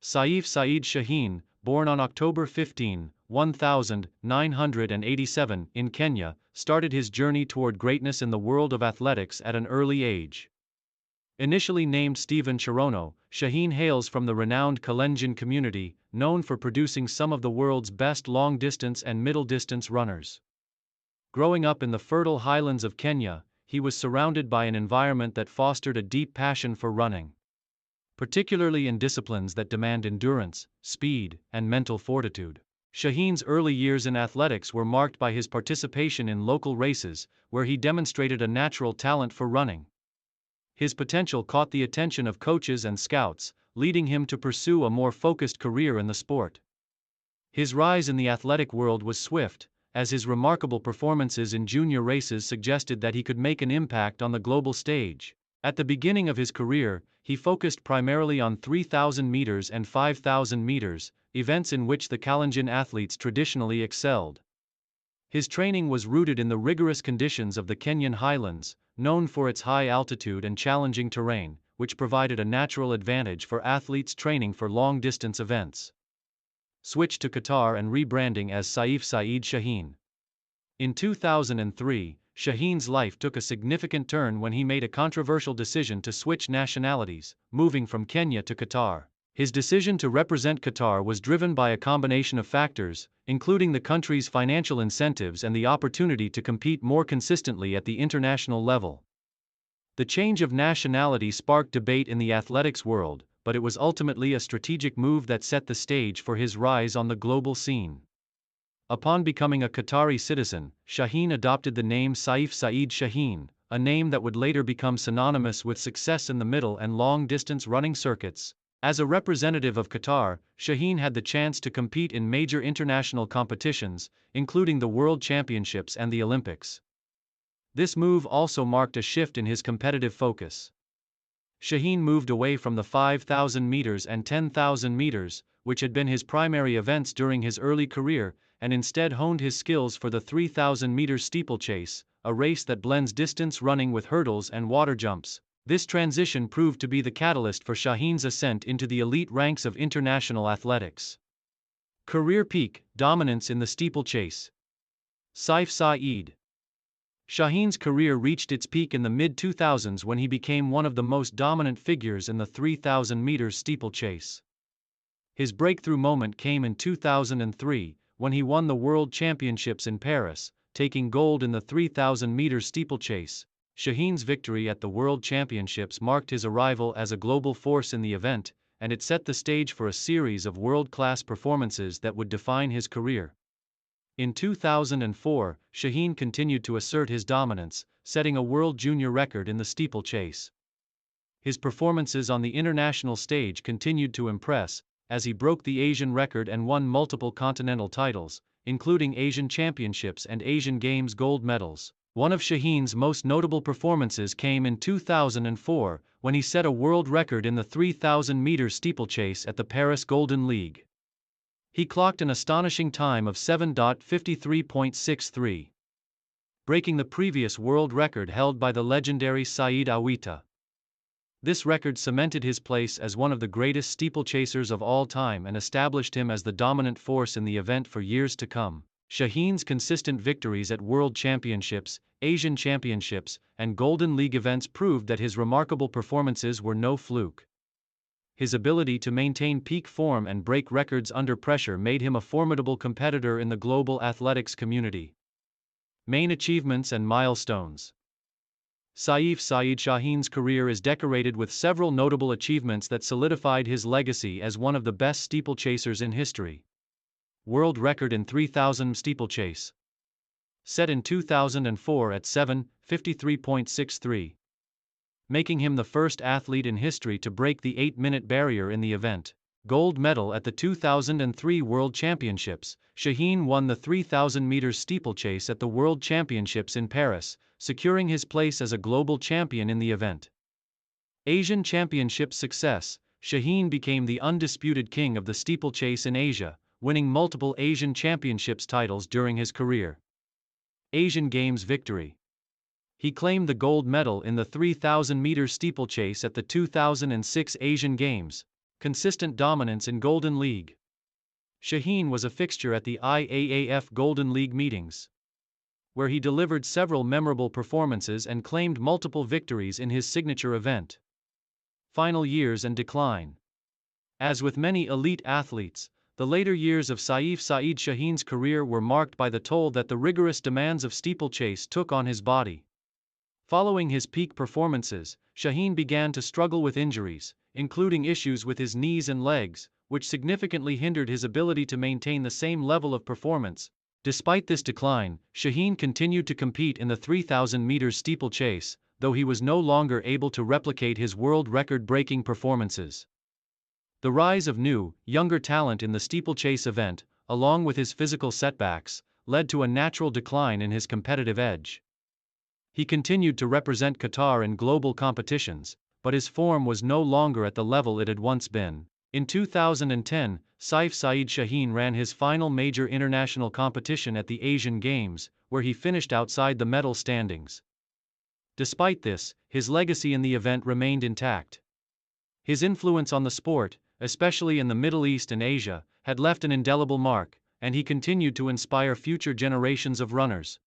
Saif Saaeed Shaheen, born on October 15, 1987 in Kenya, started his journey toward greatness in the world of athletics at an early age. Initially named Stephen Cherono, Shaheen hails from the renowned Kalenjin community, known for producing some of the world's best long-distance and middle-distance runners. Growing up in the fertile highlands of Kenya, he was surrounded by an environment that fostered a deep passion for running, particularly in disciplines that demand endurance, speed, and mental fortitude. Shaheen's early years in athletics were marked by his participation in local races, where he demonstrated a natural talent for running. His potential caught the attention of coaches and scouts, leading him to pursue a more focused career in the sport. His rise in the athletic world was swift, as his remarkable performances in junior races suggested that he could make an impact on the global stage. At the beginning of his career, he focused primarily on 3,000 meters and 5,000 meters, events in which the Kalenjin athletes traditionally excelled. His training was rooted in the rigorous conditions of the Kenyan highlands, known for its high altitude and challenging terrain, which provided a natural advantage for athletes training for long-distance events. Switched to Qatar and rebranding as Saif Saaeed Shaheen. In 2003, Shaheen's life took a significant turn when he made a controversial decision to switch nationalities, moving from Kenya to Qatar. His decision to represent Qatar was driven by a combination of factors, including the country's financial incentives and the opportunity to compete more consistently at the international level. The change of nationality sparked debate in the athletics world, but it was ultimately a strategic move that set the stage for his rise on the global scene. Upon becoming a Qatari citizen, Shaheen adopted the name Saif Saaeed Shaheen, a name that would later become synonymous with success in the middle and long-distance running circuits. As a representative of Qatar, Shaheen had the chance to compete in major international competitions, including the World Championships and the Olympics. This move also marked a shift in his competitive focus. Shaheen moved away from the 5,000 meters and 10,000 meters, which had been his primary events during his early career, and instead honed his skills for the 3,000-meter steeplechase, a race that blends distance running with hurdles and water jumps. This transition proved to be the catalyst for Shaheen's ascent into the elite ranks of international athletics. Career peak, dominance in the steeplechase. Saif Saaeed. Shaheen's career reached its peak in the mid-2000s when he became one of the most dominant figures in the 3,000 meters steeplechase. His breakthrough moment came in 2003, when he won the World Championships in Paris, taking gold in the 3,000 meters steeplechase. Shaheen's victory at the World Championships marked his arrival as a global force in the event, and it set the stage for a series of world-class performances that would define his career. In 2004, Shaheen continued to assert his dominance, setting a world junior record in the steeplechase. His performances on the international stage continued to impress, as he broke the Asian record and won multiple continental titles, including Asian Championships and Asian Games gold medals. One of Shaheen's most notable performances came in 2004, when he set a world record in the 3,000-meter steeplechase at the Paris Golden League. He clocked an astonishing time of 7:53.63, breaking the previous world record held by the legendary Saaeed Awita. This record cemented his place as one of the greatest steeplechasers of all time and established him as the dominant force in the event for years to come. Shaheen's consistent victories at World Championships, Asian Championships, and Golden League events proved that his remarkable performances were no fluke. His ability to maintain peak form and break records under pressure made him a formidable competitor in the global athletics community. Main achievements and milestones. Saif Saaeed Shaheen's career is decorated with several notable achievements that solidified his legacy as one of the best steeplechasers in history. World record in 3,000 steeplechase. Set in 2004 at 7:53.63. Making him the first athlete in history to break the 8-minute barrier in the event. Gold medal at the 2003 World Championships. Shaheen won the 3,000 meters steeplechase at the World Championships in Paris, securing his place as a global champion in the event. Asian Championships success. Shaheen became the undisputed king of the steeplechase in Asia, winning multiple Asian Championships titles during his career. Asian Games victory. He claimed the gold medal in the 3,000 meters steeplechase at the 2006 Asian Games, Consistent dominance in Golden League. Shaheen was a fixture at the IAAF Golden League meetings, where he delivered several memorable performances and claimed multiple victories in his signature event. Final years and decline. As with many elite athletes, the later years of Saif Saaeed Shaheen's career were marked by the toll that the rigorous demands of steeplechase took on his body. Following his peak performances, Shaheen began to struggle with injuries, including issues with his knees and legs, which significantly hindered his ability to maintain the same level of performance. Despite this decline, Shaheen continued to compete in the 3,000 meters steeplechase, though he was no longer able to replicate his world record-breaking performances. The rise of new, younger talent in the steeplechase event, along with his physical setbacks, led to a natural decline in his competitive edge. He continued to represent Qatar in global competitions, but his form was no longer at the level it had once been. In 2010, Saif Saaeed Shaheen ran his final major international competition at the Asian Games, where he finished outside the medal standings. Despite this, his legacy in the event remained intact. His influence on the sport, especially in the Middle East and Asia, had left an indelible mark, and he continued to inspire future generations of runners.